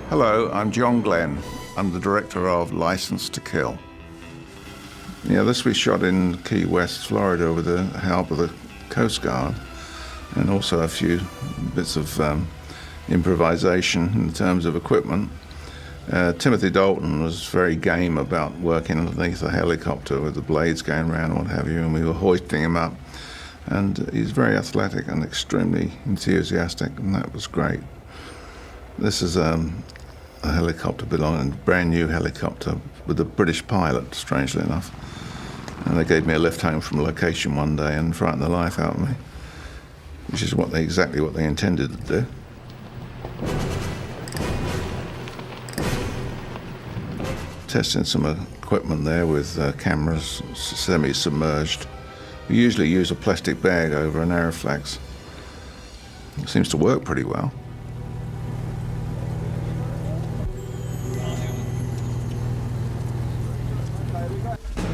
Hello, I'm John Glenn. I'm the director of License to Kill. Yeah, this we shot in Key West, Florida, with the help of the Coast Guard, and also a few bits of improvisation in terms of equipment. Timothy Dalton was very game about working underneath a helicopter with the blades going around and what have you, and we were hoisting him up. And he's very athletic and extremely enthusiastic, and that was great. This is a helicopter belonging, a brand new helicopter with a British pilot, strangely enough. And they gave me a lift home from location one day and frightened the life out of me, which is exactly what they intended to do. Testing some equipment there with cameras semi-submerged. We usually use a plastic bag over an Aeroflex. It seems to work pretty well.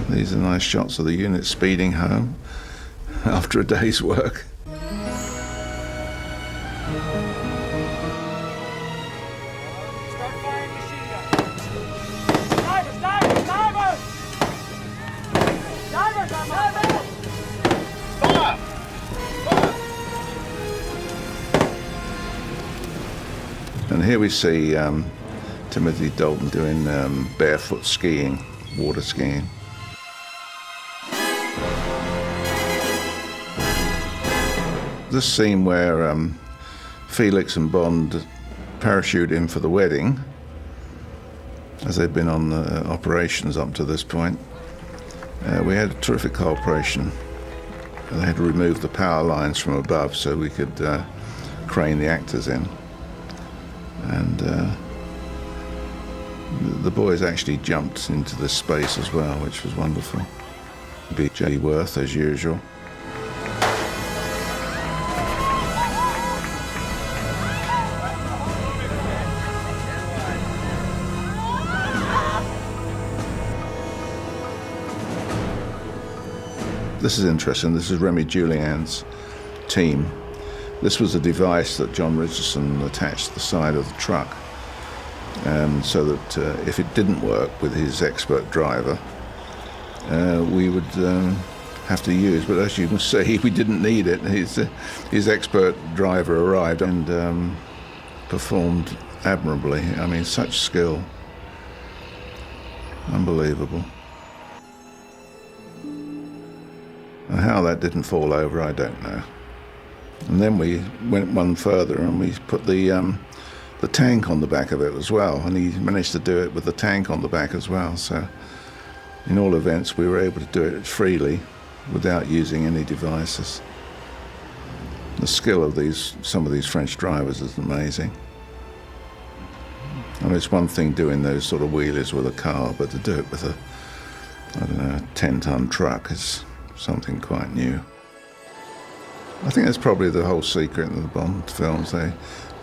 These are nice shots of the unit speeding home after a day's work. And here we see Timothy Dalton doing barefoot skiing, water skiing. This scene where Felix and Bond parachute in for the wedding, as they'd been on the operations up to this point, we had a terrific cooperation. They had to remove the power lines from above so we could crane the actors in. And the boys actually jumped into this space as well, which was wonderful. B.J. Worth, as usual. This is interesting. This is Remy Julian's team. This was a device that John Richardson attached to the side of the truck, so that if it didn't work with his expert driver, we would have to use. But as you can see, we didn't need it. His expert driver arrived and performed admirably. I mean, such skill. Unbelievable. And how that didn't fall over, I don't know. And then we went one further and we put the tank on the back of it as well, and he managed to do it with the tank on the back as well. So in all events, we were able to do it freely without using any devices. The skill of some of these French drivers is amazing. I mean, it's one thing doing those sort of wheelies with a car, but to do it with a 10-ton truck is something quite new. I think that's probably the whole secret in the Bond films. They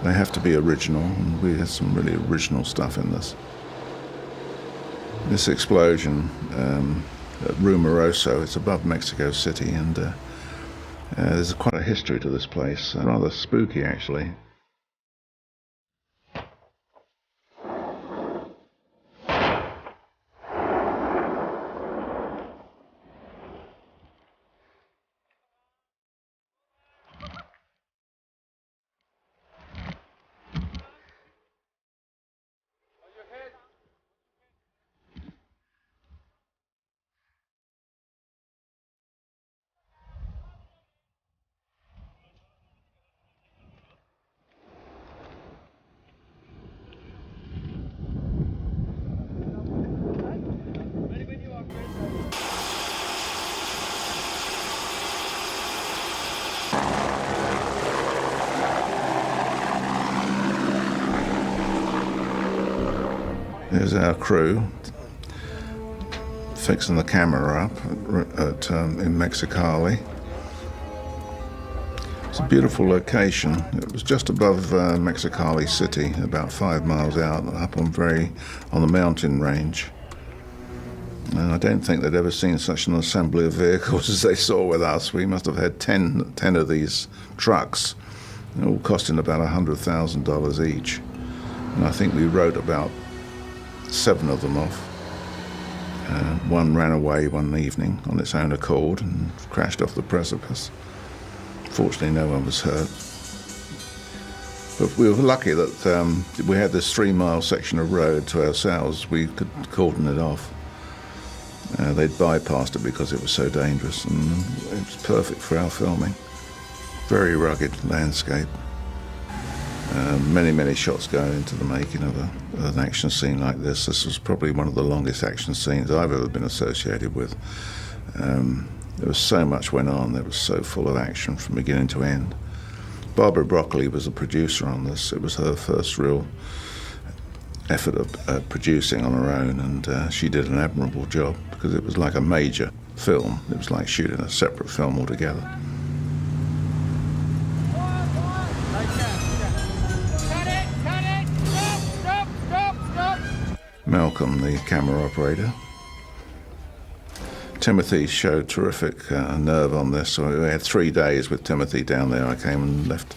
have to be original, and we have some really original stuff in this. This explosion at Rumoroso, it's above Mexico City, and there's quite a history to this place, rather spooky actually. There's our crew fixing the camera up in Mexicali. It's a beautiful location. It was just above Mexicali City, about 5 miles out, up on the mountain range. And I don't think they'd ever seen such an assembly of vehicles as they saw with us. We must have had 10 of these trucks, all costing about $100,000 each. And I think we wrote about 7 of them off. One ran away one evening on its own accord and crashed off the precipice. Fortunately, no one was hurt. But we were lucky that we had this 3-mile section of road to ourselves. We could cordon it off. They'd bypassed it because it was so dangerous, and it was perfect for our filming. Very rugged landscape. Many shots go into the making of an action scene like this. This was probably one of the longest action scenes I've ever been associated with. There was so much went on. It was so full of action from beginning to end. Barbara Broccoli was the producer on this. It was her first real effort of producing on her own, and she did an admirable job because it was like a major film. It was like shooting a separate film altogether. Malcolm, the camera operator. Timothy showed terrific nerve on this. So we had 3 days with Timothy down there. I came and left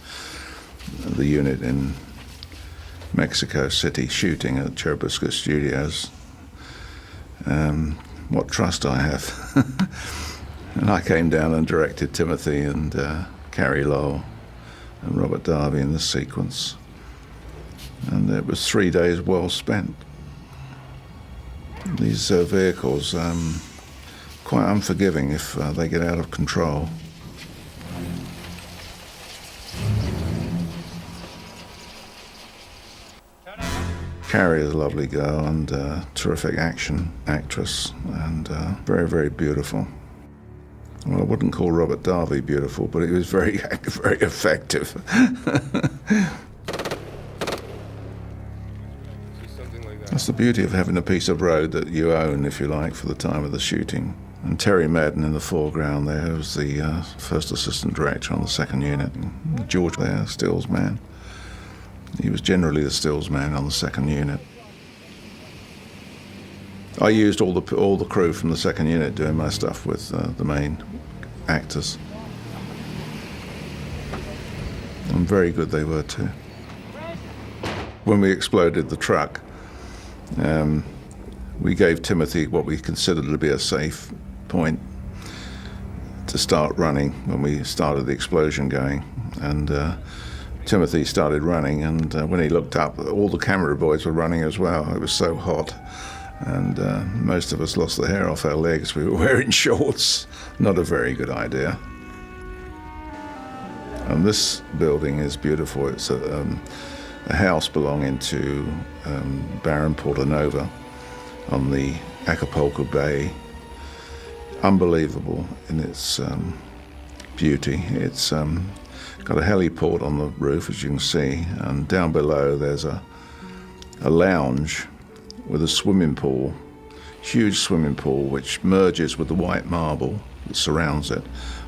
the unit in Mexico City shooting at Churubusco Studios. What trust I have. And I came down and directed Timothy and Carrie Lowell and Robert Darby in this sequence. And it was 3 days well spent. These vehicles, quite unforgiving if they get out of control. Carrie is a lovely girl and terrific action actress, and very, very beautiful. Well, I wouldn't call Robert Darby beautiful, but he was very, very effective. That's the beauty of having a piece of road that you own, if you like, for the time of the shooting. And Terry Madden in the foreground there was the first assistant director on the 2nd unit. And George there, stills man. He was generally the stills man on the 2nd unit. I used all the crew from the 2nd unit doing my stuff with the main actors. And very good they were too. When we exploded the truck, we gave Timothy what we considered to be a safe point to start running when we started the explosion going. And Timothy started running, and when he looked up, all the camera boys were running as well. It was so hot, and most of us lost the hair off our legs. We were wearing shorts. Not a very good idea. And this building is beautiful. It's a house belonging to Baron Portanova on the Acapulco Bay. Unbelievable in its beauty. It's got a heliport on the roof, as you can see, and down below there's a lounge with a swimming pool, huge swimming pool, which merges with the white marble that surrounds it,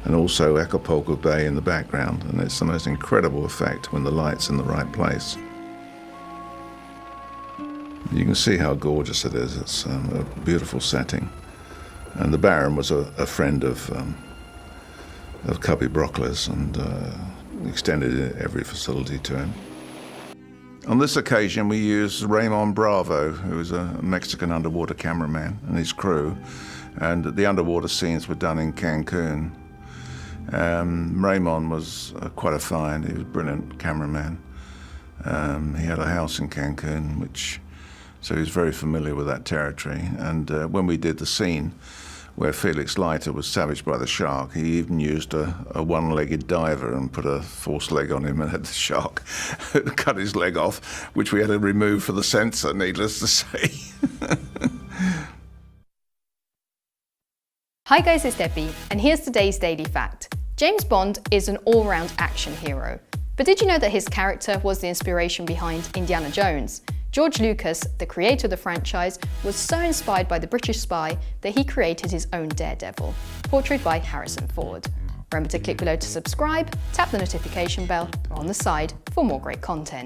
and also Acapulco Bay in the background. And it's the most incredible effect when the light's in the right place. You can see how gorgeous it is. It's a beautiful setting. And the Baron was a friend of Cubby Broccoli's and extended every facility to him. On this occasion, we used Raymond Bravo, who was a Mexican underwater cameraman, and his crew. And the underwater scenes were done in Cancun. Raymond was quite a find. He was a brilliant cameraman. He had a house in Cancun, so he was very familiar with that territory. And when we did the scene where Felix Leiter was savaged by the shark, he even used a one-legged diver and put a false leg on him and had the shark cut his leg off, which we had to remove for the censor, needless to say. Hi guys, it's Debbie, and here's today's Daily Fact. James Bond is an all-round action hero. But did you know that his character was the inspiration behind Indiana Jones? George Lucas, the creator of the franchise, was so inspired by the British spy that he created his own Daredevil, portrayed by Harrison Ford. Remember to click below to subscribe, tap the notification bell, or on the side for more great content.